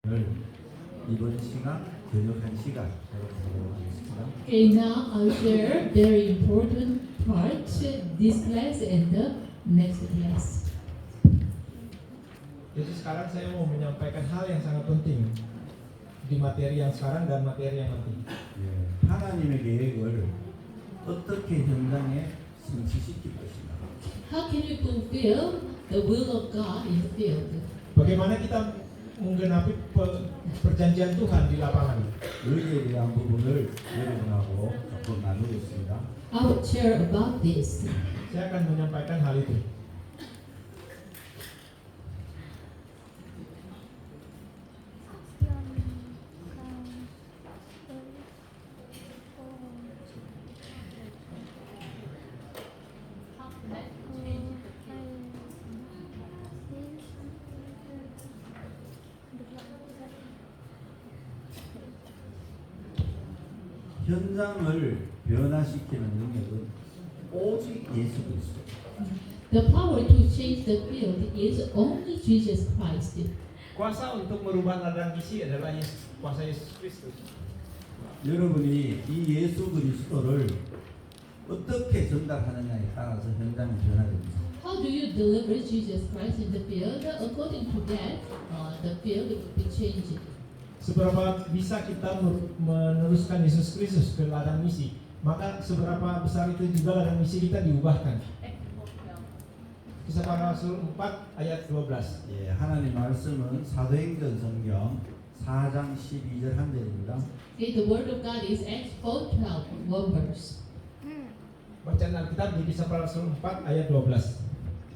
이번 시간 저녁 1시간 배워보도록 하겠습니다. Okay, now I'll share very important part this class and the next class. Jadi sekarang saya mau menyampaikan hal yang sangat penting di materi yang sekarang dan materi yang nanti. 하나님의 계획을 어떻게 현장에 성취시킬 것인가. How can we fulfill the will of God in the field? Bagaimana kita menggenapi perjanjian Tuhan di lapangan? 여기에 대한 부분을 여러분하고 조금 나누겠습니다. I will share about this. Saya akan menyampaikan hal itu. 현장을 변화시키는 능력은 오직 예수 그리스도. The power to change the field is only Jesus Christ. Kuasa untuk merubah ladang misi adalah kuasa Yesus Kristus. 여러분이 이 예수 그리스도를 어떻게 전달하느냐에 따라서 현장이 변화됩니다. How do you deliver Jesus Christ in the field? According to that, the field will be changed. Seberapa bisa kita meneruskan Yesus Kristus ke ladang misi, maka seberapa besar itu juga ladang misi kita diubahkan. Kisah Para Rasul 4 ayat 12. 예, 하나님 말씀은 사도행전 성경 4장 12절 한 절입니다. Okay, the word of God is Acts 4:12, one verse. Bacaan Alkitab di Kisah Para Rasul 4 ayat 12.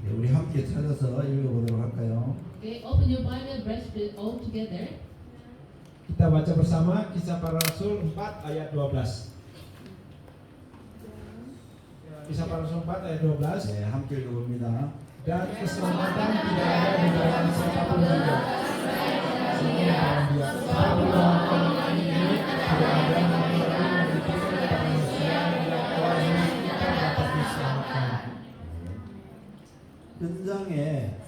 예, 우리 함께 찾아서 읽어보도록 할까요? Okay, open your Bible and let's read all together. Kita baca bersama Kisah Para Rasul 4 ayat 12. Kisah Para Rasul 4 ayat 12. 네, 함께 읽어봅니다. Dan keselamatan tidak ada di dalam siapapun juga. Sehingga dalam dia tapi dalam orang ini tidak ada yang memiliki manusia yang kuasa kita dapat diselamatkan. 현장에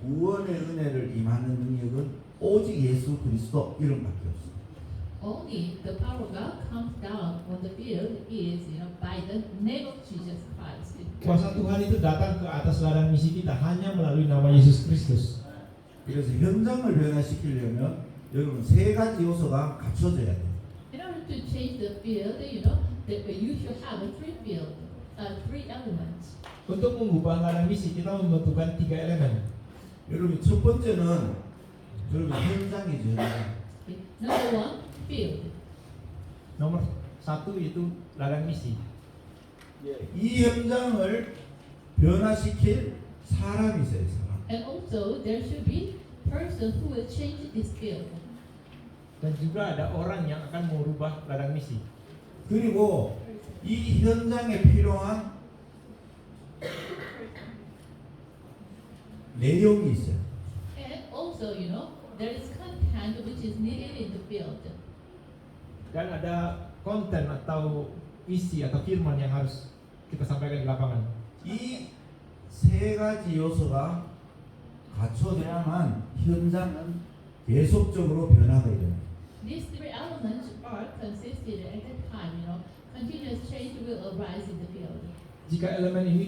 구원의 은혜를 임하는 능력은 오직 예수 그리스도 이름밖에 없습니다. Only the power of God comes down on the field is, by the name of Jesus Christ. Kuasa Tuhan itu datang ke atas ladang misi kita hanya melalui nama Yesus Kristus. 그래서 현장을 변화시키려면 여러분 세 가지 요소가 갖춰져야 돼요. In order to change the field, you should have three elements. Untuk mengubah ladang misi kita membutuhkan 3 elemen. 여러분 첫 번째는 여러분 현장이죠. Okay. Number one, field. Nomor 1 itu ladang misi. 이 현장을 변화시킬 사람이 있어요. 사람. And also, there should be person who will change this field. Dan juga ada orang yang akan merubah ladang misi. 그리고 이 현장에 필요한 내용이 있어요. And also, there is content which is needed in the field. Dan ada konten atau isi atau firman yang harus kita sampaikan di lapangan. 이 세 가지 요소가 갖춰져야만 현장은 계속적으로 변화가 일어나요. These three elements are consistent at the time, continuous change will arise in the field. Jika elemen ini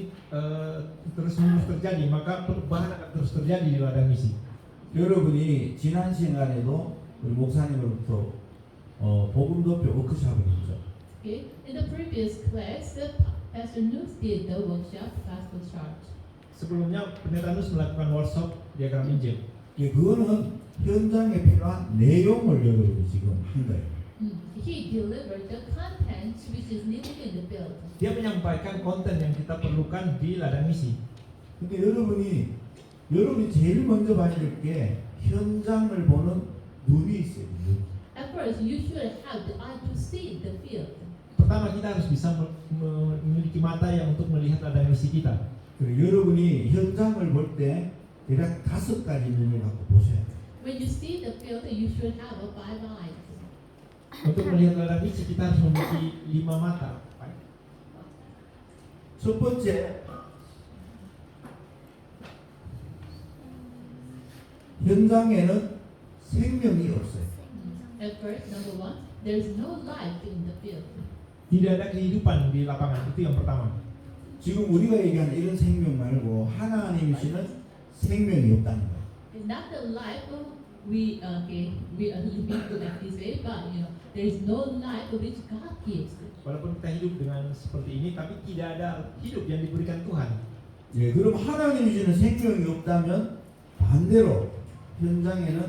terus-menerus terjadi, maka perubahan akan terus terjadi di ladang misi. 여러분이 지난 시간에도 우리 목사님으로부터 복음 도표 워크숍을 했죠. Okay. In the previous class, Pastor Nus did the workshop, Gospel Chart. Sebelumnya Pendeta Nus melakukan workshop diagram Injil. 그거는 현장에 필요한 내용을 여러분이 지금 한 거예요. He delivered the content which is needed in the field. Dia menyampaikan konten yang kita perlukan di ladang misi. 근데 여러분이 제일 먼저 봐야 될 게 현장을 보는 눈이 있어요. 눈. At first, you should have the eye to see the field. Pertama kita harus bisa memiliki mata yang untuk melihat ladang misi kita. 그리고 여러분이 현장을 볼 때 대략 5가지 눈을 갖고 보셔야 돼요. When you see the field, you should have 5 eyes. Untuk melihat ladang misi kita harus memiliki 5 mata. 첫 번째, 현장에는 생명이 없어요. At first, number one, there is no life in the field. Tidak ada kehidupan di lapangan, itu yang pertama. 지금 우리가 얘기하는 이런 생명 말고 하나님이 주시는 생명이 없다는 거예요. It's not the life we are living like this way, but there is no life which God gives. Walaupun kita hidup dengan seperti ini, tapi tidak ada hidup yang diberikan Tuhan. 예, 그럼 하나님이 주는 생명이 없다면 반대로 현장에는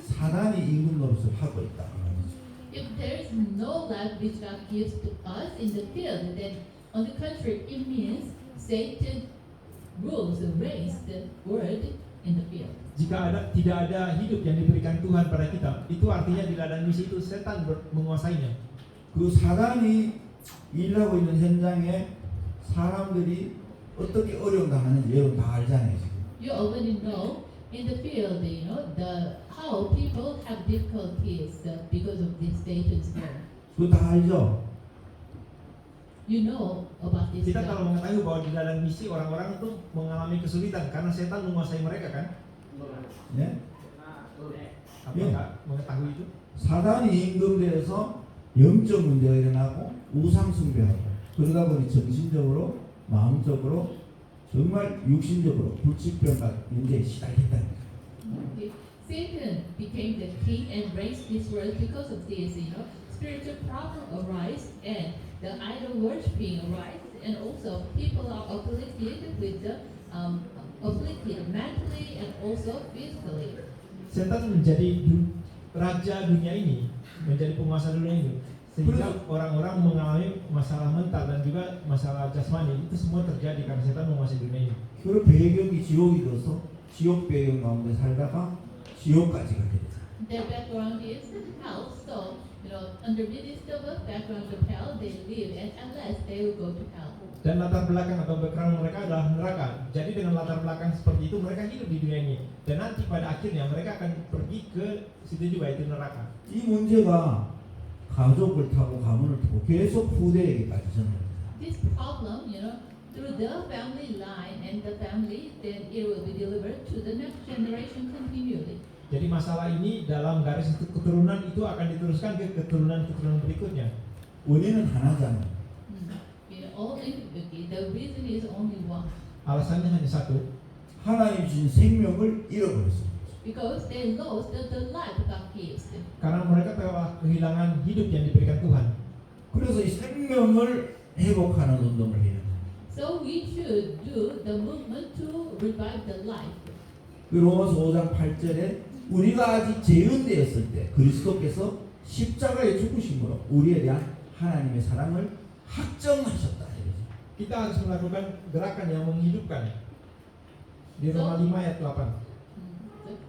사단이 임금 노릇을 하고 있다. 이 말이죠. If there is no life which God gives to us in the field, then on the contrary, it means Satan rules and reigns the world in the field. Jika tidak ada hidup yang diberikan Tuhan pada kita, itu artinya di ladang misi itu setan menguasainya. 그 사단이 일하고 있는 현장에 사람들이 어떻게 어려움 당하는지 여러분 다 알잖아요. 지금. You already know in the field, how people have difficulties because of this Satan's will. 그거 다 알죠? You know about this. Kita kalau mengetahui bahwa di ladang misi orang-orang itu mengalami kesulitan karena setan menguasai mereka kan? 예? Apakah mengetahui itu? 사단이 임금되어서 영적 문제가 일어나고 우상 숭배하고 그러다 보니 정신적으로 마음적으로 정말 육신적으로 불치병과 문제에 시달렸다는 거예요. Okay. Satan became the king and reigns this world because of this. Spiritual problem arise and the idol worshiping arise, and also people are afflicted with the afflicted mentally and also physically. Setan menjadi raja dunia ini, menjadi penguasa dunia ini, sehingga orang-orang mengalami masalah mental dan juga masalah jasmani. Itu semua terjadi karena setan menguasai dunia ini. 그 배경이 지옥이 돼서 지옥 배경 가운데 살다가 지옥까지 가게 됐어요. Their background is hell, so under the midst of a background of hell, they live, and unless they will go to hell. Dan latar belakang atau background mereka adalah neraka. Jadi dengan latar belakang seperti itu mereka hidup di dunia ini. Dan nanti pada akhirnya mereka akan pergi ke situ juga, itu neraka. 이 문제가 가족을 타고 가문을 타고 계속 후대에게까지 전해요. This problem, through the family line and the family, then it will be delivered to the next generation continually. Jadi masalah ini dalam garis keturunan itu akan diteruskan ke keturunan-keturunan berikutnya. 원인은 하나잖아요. The reason is only one. Alasannya hanya satu. 하나님 주신 생명을 잃어버렸어요. Because they lost the life God gives them. Karena mereka telah kehilangan hidup yang diberikan Tuhan. 그래서 이 생명을 회복하는 운동을 해야 돼요. So we should do the movement to revive the life. 그 로마서 5장 8절에 우리가 아직 재현되었을 때 그리스도께서 십자가에 죽으심으로 우리에 대한 하나님의 사랑을 확정하셨다. Kita harus melakukan gerakan yang menghidupkan. Di Roma 5 ayat 8.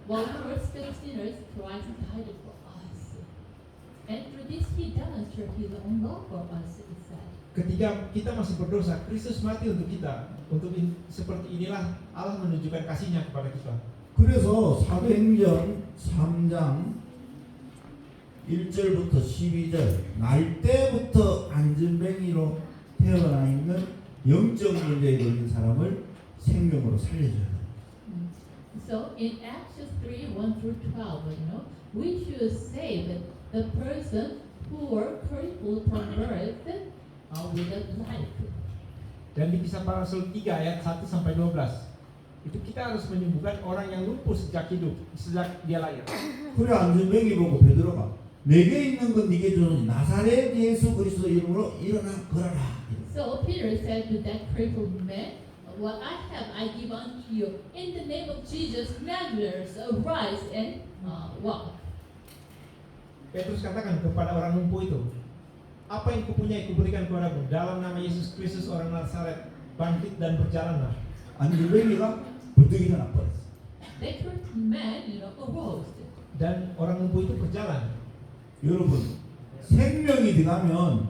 While we were still sinners, Christ died for us. And through this He demonstrated His own love for us, it said. Ketika kita masih berdosa, Kristus mati untuk kita. Seperti inilah Allah menunjukkan kasih-Nya kepada kita. 그래서 사도행전 3장 1절부터 12절 날 때부터 안전뱅이로 태어나 있는 영적 문제에 걸린 사람을 생명으로 살려줘야 돼요. So in Acts 3, 1 through 12, we should save the person who were crippled from birth without life. Dan di Kisah Para Rasul 3 ayat 1 sampai 12, itu kita harus menyembuhkan orang yang lumpuh sejak dia lahir. 그래 안전뱅이 보고 베드로가 내게 있는 건 네게 주는 나사렛 예수 그리스도 이름으로 일어나 걸어라. So Peter said to that crippled man, "What I have I give unto you. In the name of Jesus Nazareth, arise and walk." Petrus katakan kepada orang lumpuh itu, apa yang kupunyai kuberikan kepadamu, dalam nama Yesus Kristus orang Nazaret, bangkit dan berjalanlah. 안전뱅이가 벌떡 일어나 버렸어. That crippled man, arose. Dan orang lumpuh itu berjalan. 여러분 생명이 들어가면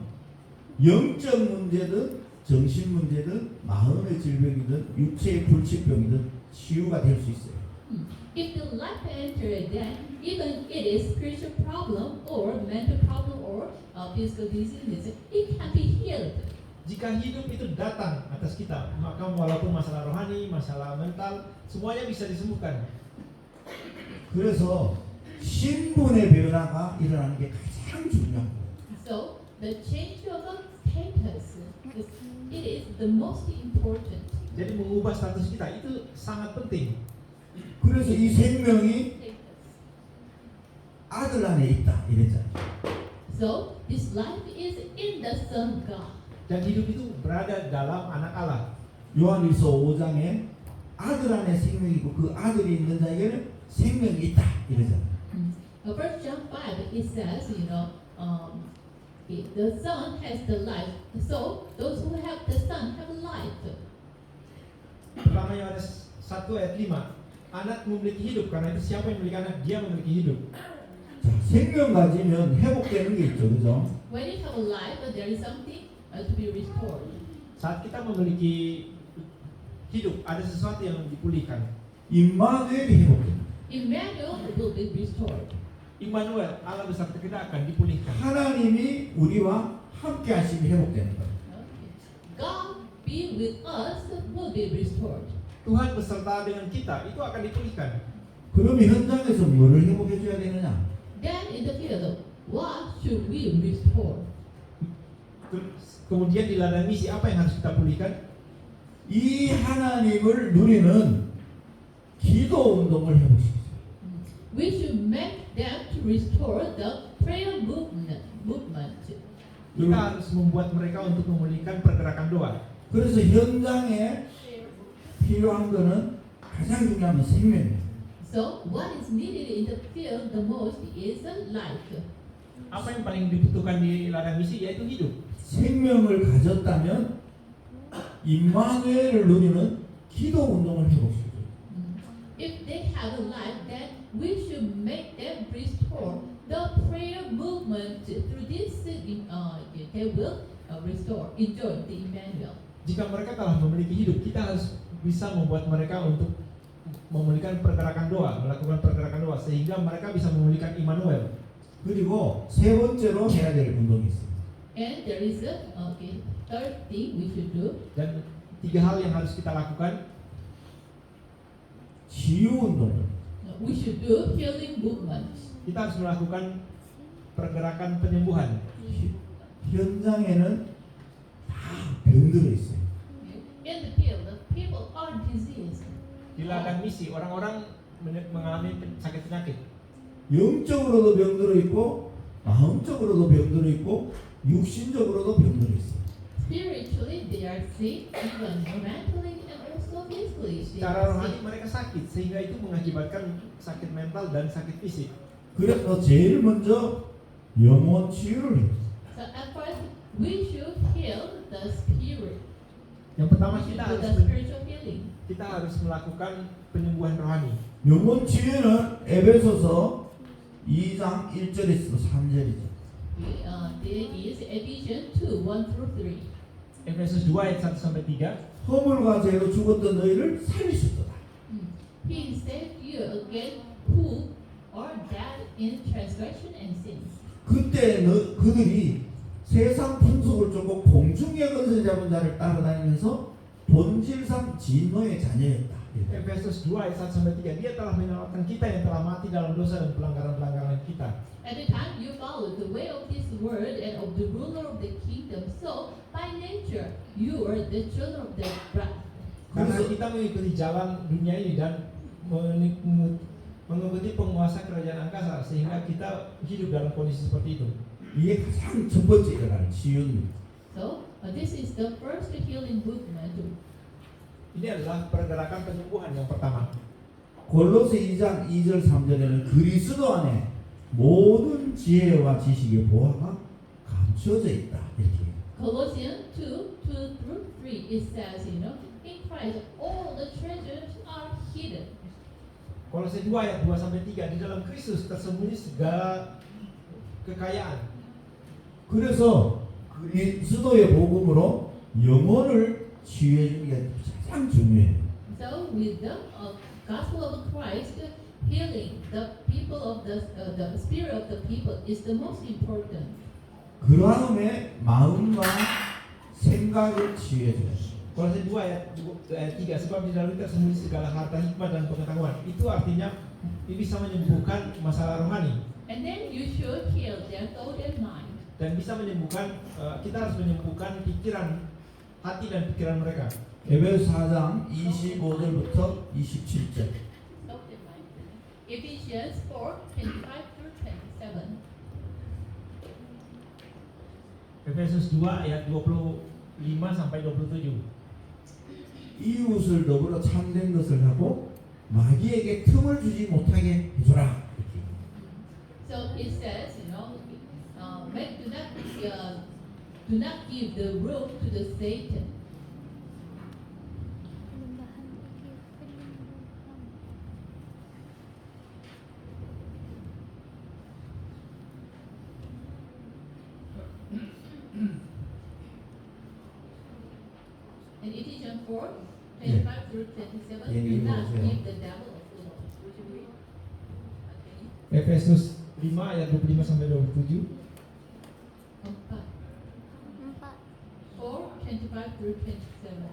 영적 문제든 정신 문제든 마음의 질병이든 육체의 불치병이든 치유가 될 수 있어요. If the life entered, then even it is spiritual problem or mental problem or physical disease, it can be healed. Jika hidup itu datang atas kita, maka walaupun masalah rohani, masalah mental, semuanya bisa disembuhkan. 그래서 신분의 변화가 일어나는 게 가장 중요합니다. So the change of the status, it is the most important. Jadi mengubah status kita itu sangat penting. 그래서 이 생명이 Status. 아들 안에 있다 이랬잖아요. So this life is in the Son of God. Dan hidup itu berada dalam anak Allah. 요한일서 5장에 아들 안에 생명이 있고 그 아들이 있는 자에게는 생명이 있다 이러잖아요. First John 5 it says, the Son has the life. So those who have the Son have life. Pertama Yohanes 1 ayat 5. Anak memiliki hidup, karena itu siapa yang memiliki anak, dia memiliki hidup. 자, 생명 가지면 회복되는 게 있죠, 그죠? When you have a life, there is something to be restored. Saat kita memiliki hidup, ada sesuatu yang dipulihkan. 임마누엘이 회복됩니다. Emmanuel will be restored. Immanuel, Allah beserta kita akan dipulihkan. 하나님이 우리와 함께 하심이 회복되는 거예요. God be with us will be restored. Tuhan beserta dengan kita, itu akan dipulihkan. 그러면 현장에서 뭐를 회복해 줘야 되느냐? Then in the field, what should we restore? Kemudian di ladang misi, apa yang harus kita pulihkan? 이 하나님을 누리는 기도 운동을 회복시키죠. We should make them to restore the prayer movement. Kita harus membuat mereka untuk memulihkan pergerakan doa. 그래서 현장에 필요한 거는 가장 중요한 건 생명이에요. So what is needed in the field the most is life. Apa yang paling dibutuhkan di ladang misi yaitu hidup. 생명을 가졌다면 임마누엘을 누리는 기도 운동을 회복시키죠. If they have a life, then we should make them restore the prayer movement. Through this, they will restore, enjoy the Emmanuel. Jika mereka telah memiliki hidup, kita harus bisa membuat mereka untuk memulihkan pergerakan doa, melakukan pergerakan doa sehingga mereka bisa memulihkan Immanuel. 그리고 세 번째로 해야 될 운동이 있습니다. And there is a third thing we should do. Dan 3 hal yang harus kita lakukan. 치유 운동을. We should do healing movement. Kita harus melakukan pergerakan penyembuhan. 현장에는 다 병들어 있어요. In the field, the people are diseased. Di ladang misi, orang-orang mengalami sakit penyakit. 영적으로도 병들어 있고 마음적으로도 병들어 있고 육신적으로도 병들어 있어요. Spiritually, they are sick, even mentally and also physically. They Secara are rohani sick. mereka sakit, sehingga itu mengakibatkan sakit mental dan sakit fisik. 그래서 제일 먼저 영혼 치유를 해요. So at first, we should heal the spirit. Yang pertama We should kita do harus the spiritual healing. melakukan penyembuhan rohani. 영혼 치유는 에베소서 2장 1절에서 3절이죠. There is Ephesians 2, 1 through 3. Efesus 2 ayat 1 sampai 3. 허물과 죄로 죽었던 너희를 살리셨도다. He saved you again who are dead in transgression and sins. 그때 그들이 세상 풍속을 쫓고 공중의 것을 잡은 자를 따라다니면서 본질상 진노의 자녀였다. Efesus 2 ayat 1 sampai 3. Dia telah menyelamatkan kita yang telah mati dalam dosa dan pelanggaran-pelanggaran kita. At the time you followed the way of this world and of the ruler of the kingdom, so by nature you are the children of the wrath. Karena kita mengikuti jalan dunia ini dan mengikuti penguasa kerajaan angkasa, sehingga kita hidup dalam kondisi seperti itu. 이게 가장 첫 번째 일어나는 치유입니다. So this is the first healing movement. Ini adalah pergerakan penyembuhan yang pertama. 골로새 2장 2절 3절에는 그리스도 안에 모든 지혜와 지식의 보화가 감춰져 있다. 이렇게. Colossians 2, 2 through 3, it says, in Christ all the treasures are hidden. Kolose 2 ayat 2 sampai 3, di dalam Kristus tersembunyi segala kekayaan. 그래서 그리스도의 복음으로 영혼을 치유해 주는 게 가장 중요해요. So with the gospel of Christ, healing the people of the spirit of the people is the most important. 그 다음에 마음과 생각을 치유해 줘요. Kolose 2 ayat 3, sebab di dalam tersembunyi segala harta hikmah dan pengetahuan. Itu artinya Ini bisa menyembuhkan masalah rohani And then you should heal their thought and mind. dan bisa menyembuhkan. Kita harus menyembuhkan pikiran, hati dan pikiran mereka. 에베소 4장 25절부터 27절. Thought and mind. Ephesians 4:25 through 27. Efesus 2 ayat 25 sampai 27. 이웃을 더불어 참된 것을 하고 마귀에게 틈을 주지 못하게 해주라. 이렇게. So it says, do not give the room to the Satan. And Ephesians 4:25 through 27, Yeah, do you not also, yeah. give the devil a foothold. Would you read? Okay. Efesus 5 ayat 25 sampai 27. 4:25 through 27.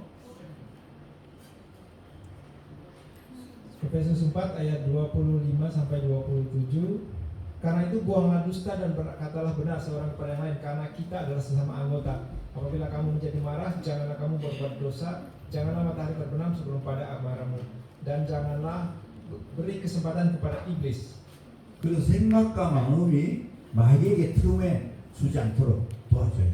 Efesus 4 ayat 25 sampai 27. Karena itu buanglah dusta dan berkatalah benar seorang kepada yang lain, karena kita adalah sesama anggota. Apabila kamu menjadi marah, janganlah kamu berbuat dosa, janganlah matahari terbenam sebelum pada amarahmu, dan janganlah beri kesempatan kepada iblis. 그리고 생각과 마음이 마귀에게 틈에 주지 않도록 도와줘요.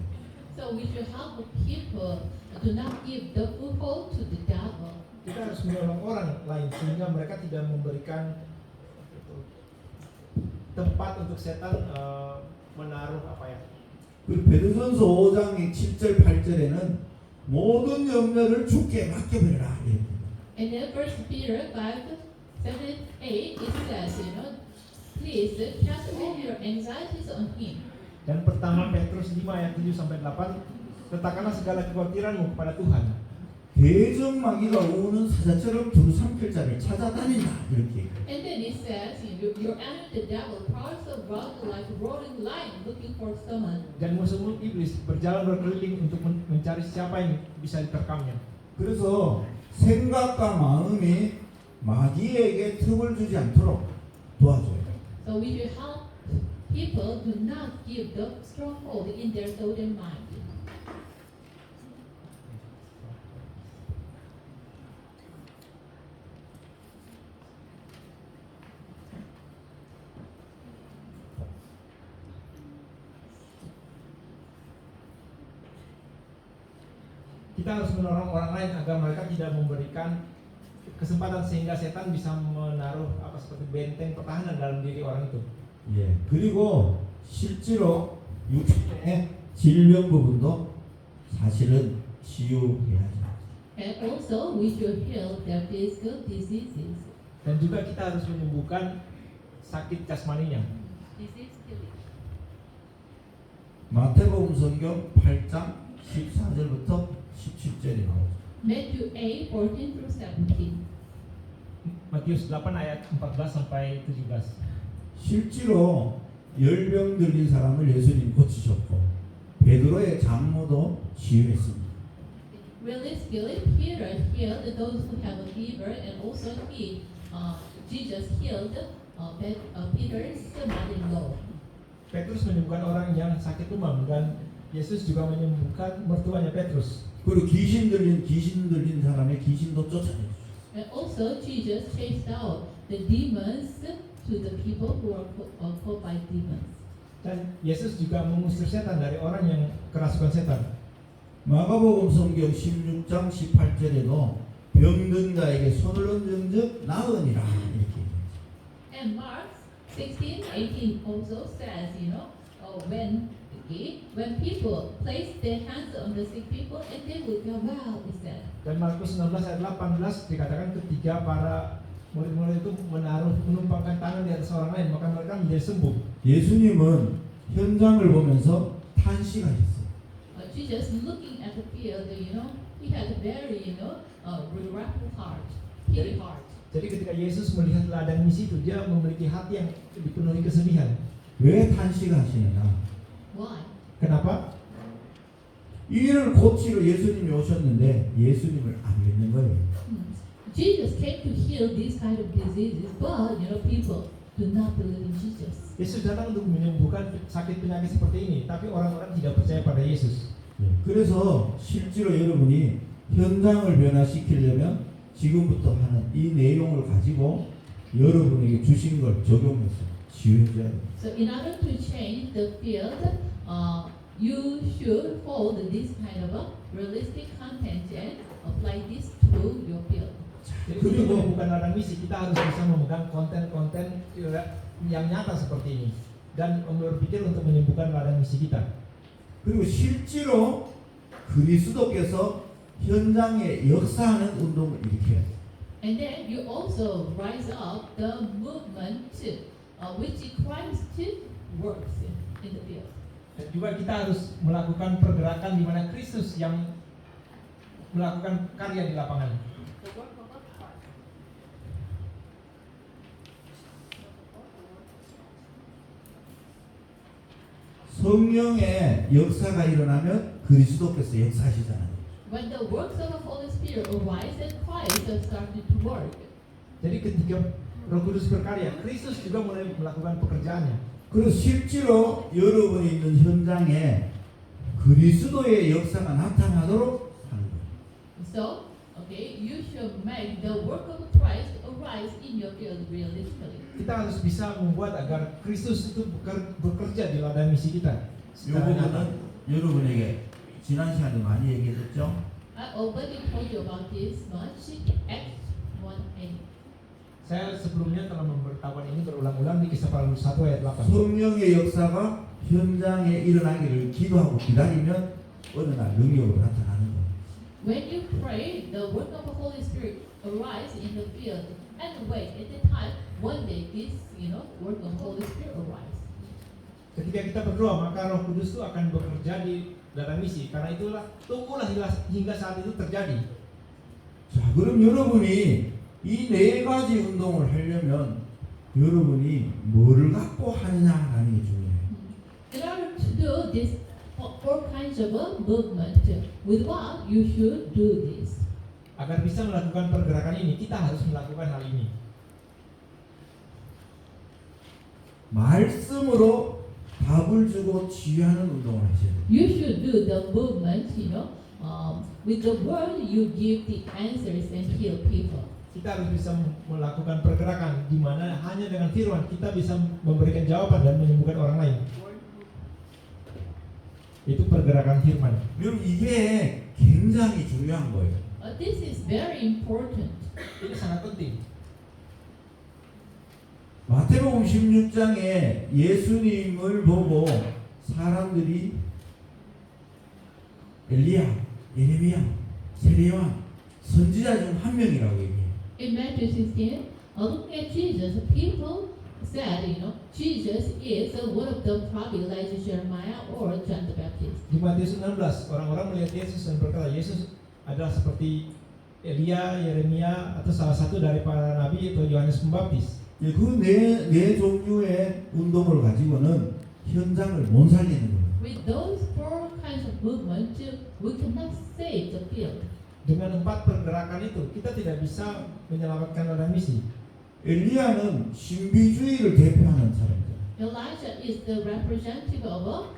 So we should help the people to not give the foothold to the devil. Kita harus menolong orang lain sehingga mereka tidak memberikan tempat untuk setan menaruh 그 베드로전서 5장 7절 8절에는 모든 염려를 주께 맡겨버려라. And then First Peter 5:7-8 it says, please cast all your anxieties on Him. Dan pertama Petrus 5 ayat 7 sampai 8, letakkanlah segala kekhawatiranmu kepada Tuhan. 대적 마귀가 오는 사자처럼 두루 삼킬 자를 찾아다닌다. 이렇게. And then it says, your enemy the devil prowls around like a roaring lion looking for someone. Dan musuh iblis berjalan berkeliling untuk mencari siapa yang bisa diterkamnya. 그래서 생각과 마음이 마귀에게 틈을 주지 않도록 도와줘요. So we should help people to not give the stronghold in their thought and mind. Kita harus menolong orang lain agar mereka tidak memberikan kesempatan sehingga setan bisa menaruh seperti benteng pertahanan dalam diri orang itu. 예. 그리고 실제로 육신의 질병 부분도 사실은 치유해야죠. And also we should heal their physical diseases. Dan juga kita harus menyembuhkan sakit jasmaninya. Disease healing. 마태복음 성경 8장 14절부터 17절이 나오죠. Matthew 8:14 through 17. Matius 8 ayat 14 sampai 17. 실제로 열병 들린 사람을 예수님 고치셨고 베드로의 장모도 치유했습니다. Realistically, Peter healed those who have a fever, and also Jesus healed Peter's mother-in-law. Petrus menyembuhkan orang yang sakit demam dan Yesus juga menyembuhkan mertuanya Petrus. 그리고 귀신 들린 사람의 귀신도 쫓아내죠. And also Jesus chased out the demons to the people who are caught by demons. Dan Yesus juga mengusir setan dari orang yang kerasukan setan. 마가복음 성경 16장 18절에도 병든 자에게 손을 얹은즉 나으니라 이렇게. And Mark 16:18 also says, when people place their hands on the sick people and they will go well, it said. Dan Markus 16 ayat 18 dikatakan ketika para murid-murid itu menumpangkan tangan di atas orang lain, maka mereka menjadi sembuh. 예수님은 현장을 보면서 탄식하셨어요. Jesus looking at the field, he had a very, regretful heart, pity heart. Jadi ketika Yesus melihat ladang di situ, dia memiliki hati yang dipenuhi kesedihan. 왜 탄식하시느냐? Why? Kenapa? 이를 고치러 예수님이 오셨는데 예수님을 안 믿는 거예요. Jesus came to heal these kind of diseases, but people do not believe in Jesus. Yesus datang untuk menyembuhkan sakit penyakit seperti ini, tapi orang-orang tidak percaya pada Yesus. 그래서 실제로 여러분이 현장을 변화시키려면 지금부터 하는 이 내용을 가지고 여러분에게 주신 걸 적용해서 치유해줘야 돼요. So in order to change the field, you should hold this kind of a realistic content and apply this to your field. Jadi untuk menyembuhkan ladang misi, kita harus bisa memegang konten-konten yang nyata seperti ini dan berpikir untuk menyembuhkan ladang misi kita. 그리고 실제로 그리스도께서 현장에 역사하는 운동을 일으켜야 돼요. And then you also rise up the movement which Christ works in the field. Dan juga kita harus melakukan pergerakan di mana Kristus yang melakukan karya di lapangan. 성령의 역사가 일어나면 그리스도께서 역사하시잖아요. When the works of the Holy Spirit arise and Christ has started to work. Jadi ketika Roh Kudus berkarya, Kristus juga mulai melakukan pekerjaannya. 그래서 실제로 여러분이 있는 현장에 그리스도의 역사가 나타나도록 하는 거예요. So, you should make the work of Christ arise in your field realistically. Kita harus bisa membuat agar Kristus itu bekerja di ladang misi kita. 이 부분은 여러분에게 지난 시간에 많이 얘기했죠. I already told you about this much. Acts 1:8. Saya sebelumnya telah memberitahukan ini berulang-ulang di Kisah Para Rasul 1 ayat 8. 성령의 역사가 현장에 일어나기를 기도하고 기다리면 어느 날 능력으로 나타나는 거예요. When you pray, the work of the Holy Spirit arise in the field, and wait at the time, one day this, work of the Holy Spirit arise. Ketika kita berdoa, maka Roh Kudus itu akan bekerja di ladang misi. Karena itulah, tunggulah hingga saat itu terjadi. 자, 그럼 여러분이 이 네 가지 운동을 하려면 여러분이 뭐를 갖고 하느냐라는 게 중요해요. In order to do this four kinds of a movement, with what you should do this. Agar bisa melakukan pergerakan ini, kita harus melakukan hal ini. 말씀으로 답을 주고 치유하는 운동을 하셔야 돼요. You should do the movement, with the word you give the answers and heal people. Kita harus bisa melakukan pergerakan di mana hanya dengan firman kita bisa memberikan jawaban dan menyembuhkan orang lain. Itu pergerakan firman. 여러분 이게 굉장히 중요한 거예요. This is very important. Ini sangat penting. 마태복음 16장에 예수님을 보고 사람들이 엘리야, 예레미야, 세례요한 선지자 중 한 명이라고 얘기해요. In Matthew 16, looking at Jesus, people said, Jesus is one of the prophets, Elijah, Jeremiah, or John the Baptist. Di Matius 16, orang-orang melihat Yesus dan berkata, Yesus adalah seperti Elia, Yeremia, atau salah satu dari para nabi atau Yohanes Pembaptis. 그 네 종류의 운동을 가지고는 현장을 못 살리는 거예요. With those four kinds of movement, we cannot save the field. Dengan 4 pergerakan itu, kita tidak bisa menyelamatkan ladang misi. 엘리야는 신비주의를 대표하는 사람이죠. Elijah is the representative of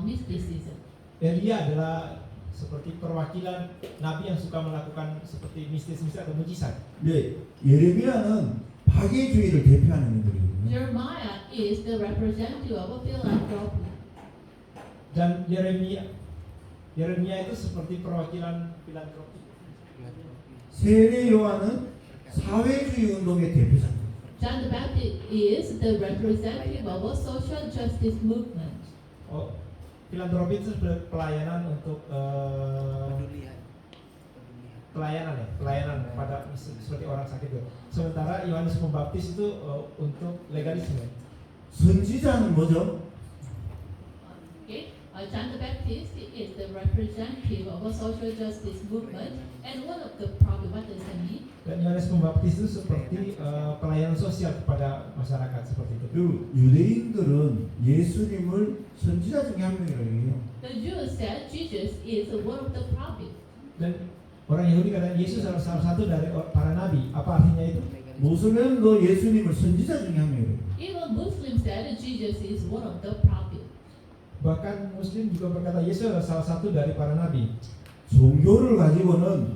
mysticism. Elia adalah seperti perwakilan nabi yang suka melakukan seperti mistis-mistis atau mujizat. 예레미야는 파괴주의를 대표하는 인물이거든요. Jeremiah is the representative of philanthropy. Dan Yeremia itu seperti perwakilan filantropi. 세례 요한은 사회주의 운동의 대표자입니다. John the Baptist is the representative of a social justice movement. Filantropi itu pelayanan untuk pelayanan pada seperti orang sakit itu. Sementara Yohanes Pembaptis itu untuk legalisme. 선지자는 뭐죠? John the Baptist is the representative of a social justice movement, and one of the prophets. What does that mean? Dan Yohanes Pembaptis itu seperti pelayanan sosial kepada masyarakat seperti itu. 그리고 유대인들은 예수님을 선지자 중에 한 명이라고 해요. The Jews said Jesus is one of the prophets. Dan Orang Yahudi kata Yesus adalah salah satu dari para nabi. Apa artinya itu? 무슬림도 예수님을 선지자 중에 한 명이에요. Even Muslims said Jesus is one of the prophets. Bahkan Muslim juga berkata Yesus adalah salah satu dari para nabi. 종교를 가지고는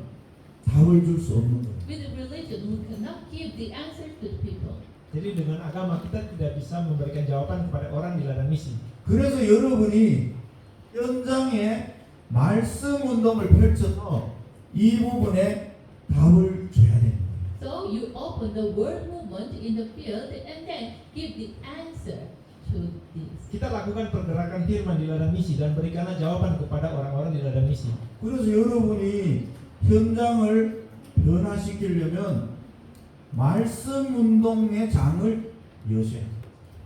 답을 줄 수 없는 거예요. With religion, we cannot give the answer to the people. Jadi dengan agama kita tidak bisa memberikan jawaban kepada orang di ladang misi. 그래서 여러분이 현장에 말씀 운동을 펼쳐서 이 부분에 답을 줘야 됩니다. So you open the word movement in the field and then give the answer to this. Kita lakukan pergerakan firman di ladang misi dan berikanlah jawaban kepada orang-orang di ladang misi. 그래서 여러분이 현장을 변화시키려면 말씀 운동의 장을 여셔야 돼요.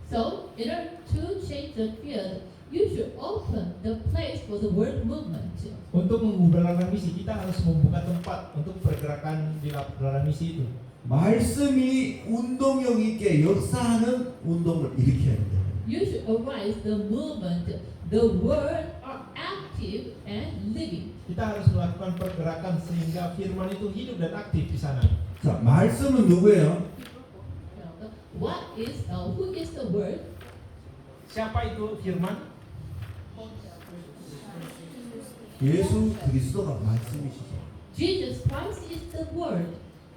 So in order to change the field, you should open the place for the word movement. Untuk mengubah ladang misi kita harus membuka tempat untuk pergerakan di ladang misi itu. 말씀이 운동력 있게 역사하는 운동을 일으켜야 돼요. You should arise the movement. The word are active and living. Kita harus melakukan pergerakan sehingga firman itu hidup dan aktif di sana. 자, 말씀은 누구예요? What is who is the word? Siapa itu firman? 예수 그리스도가 말씀이시죠. Jesus Christ is the word,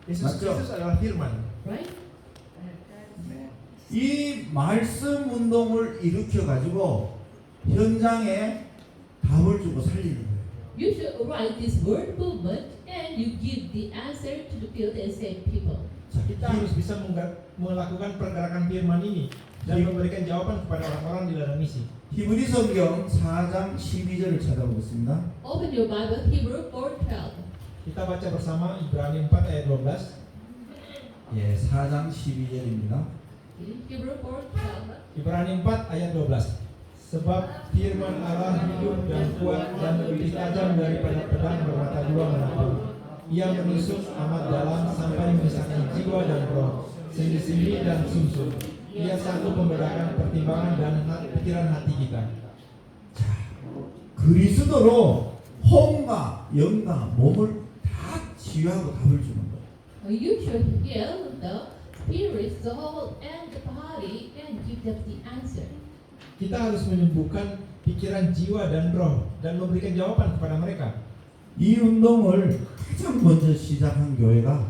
Yesus 맞죠? Kristus adalah firman. right? 이 말씀 운동을 일으켜 가지고 현장에 답을 주고 살리는 거예요. You should arise this word movement and you give the answer to the field and save people. 자, Kita harus bisa melakukan pergerakan firman ini dan memberikan jawaban kepada orang-orang di ladang misi. 히브리 성경 4장 12절을 찾아보겠습니다. Open your Bible, Hebrew 4:12. Kita baca bersama Ibrani 4 ayat 12. 예, 4장 12절입니다. Hebrew 4:12. Ibrani 4 ayat 12. Sebab firman Allah hidup dan kuat dan lebih tajam daripada pedang bermata dua manapun. Ia menusuk amat dalam sampai memisahkan jiwa dan roh, sendi-sendi dan sumsum. Ia sanggup membedakan pertimbangan dan pikiran hati kita. 그리스도로 혼과 영과 몸을 다 치유하고 답을 주는 거예요. You should heal the spirit, soul, and the body and give them the answer. Kita harus menyembuhkan pikiran, jiwa, dan roh dan memberikan jawaban kepada mereka. 이 운동을 가장 먼저 시작한 교회가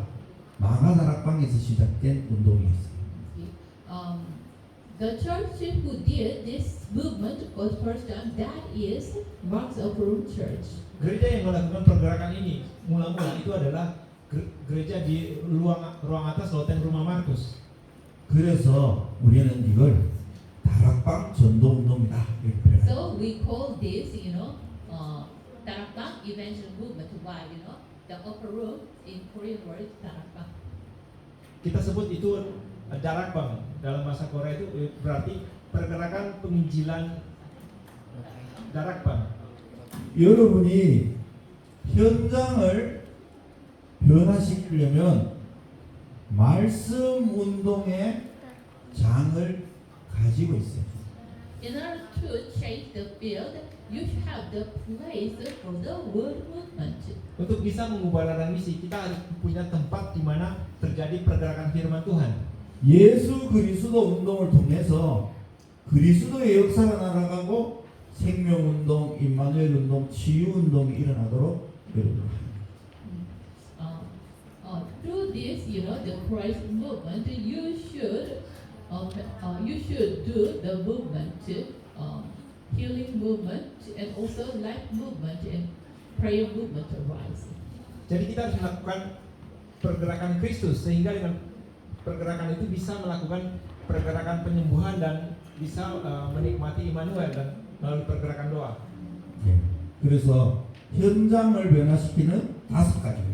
마가다락방에서 시작된 운동이었어요. The church who did this movement for the first time, that is Mark's Upper Church. Gereja yang melakukan pergerakan ini mula-mula itu adalah gereja di ruang atas loteng rumah Markus. 그래서 우리는 이걸 다락방 전도 운동이다 이렇게 표현해요. So we call this, Tarakbang Evangel Movement. Why? The upper room in Korean word Tarakbang. Kita sebut itu darakbang. Dalam bahasa Korea itu berarti pergerakan penginjilan darakbang. 여러분이 현장을 변화시키려면 말씀 운동의 장을 가지고 있어요. In order to change the field, you should have the place for the word movement. Untuk bisa mengubah ladang misi, kita harus punya tempat di mana terjadi pergerakan firman Tuhan. 예수 그리스도 운동을 통해서 그리스도의 역사가 날아가고 생명 운동, 임마누엘 운동, 치유 운동이 일어나도록 여러분. Through this, the Christ movement, you should do the movement, healing movement, and also life movement and prayer movement arise. Jadi kita harus melakukan pergerakan Kristus sehingga dengan pergerakan itu bisa melakukan pergerakan penyembuhan dan bisa menikmati Immanuel dan melalui pergerakan doa. 그래서 현장을 변화시키는 5가지.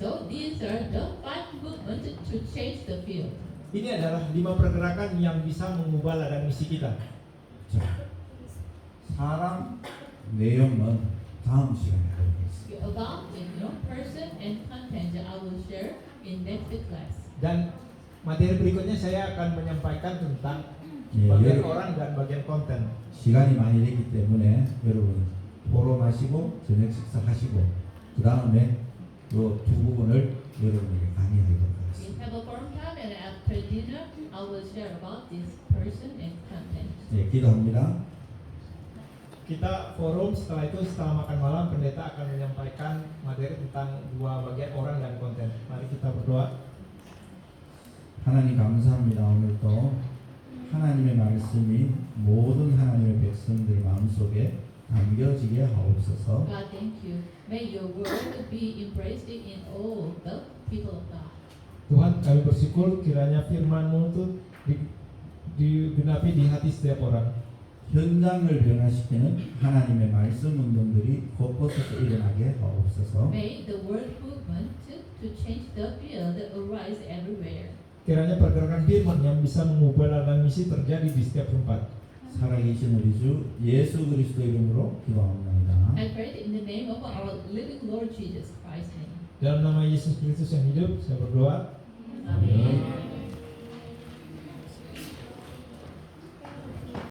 So these are the 5 movements to change the field. Ini adalah 5 pergerakan yang bisa mengubah ladang misi kita. 자, 사람 내용은 다음 시간에 알아보겠습니다. About person and content, I will share in next class. Dan materi berikutnya saya akan menyampaikan tentang 예, bagian 여러분, orang dan bagian konten. 시간이 많이 됐기 때문에 여러분 포럼하시고 저녁 식사하시고 그 다음에 두 부분을 여러분에게 강의하도록 We 하겠습니다. have a forum time, and after dinner, I will share about this person and content. 네, 기도합니다. Kita forum setelah itu setelah makan malam pendeta akan menyampaikan materi tentang dua bagian orang dan konten. Mari kita berdoa. 하나님 감사합니다. 오늘도 하나님의 말씀이 모든 하나님의 백성들 마음속에 담겨지게 하옵소서. God, thank you. May your word be embraced in all the people of God. Tuhan, kami bersyukur kiranya firman-Mu itu digenapi di hati setiap orang. 현장을 변화시키는 하나님의 말씀 운동들이 곳곳에서 일어나게 하옵소서. May the word movement to change the field arise everywhere. Kiranya pergerakan firman yang bisa mengubah ladang misi terjadi di setiap tempat. 살아계신 우리 주 예수 그리스도 이름으로 기도합니다. I pray in the name of our living Lord Jesus Christ. Dalam nama Yesus Kristus yang hidup, saya berdoa. Amen.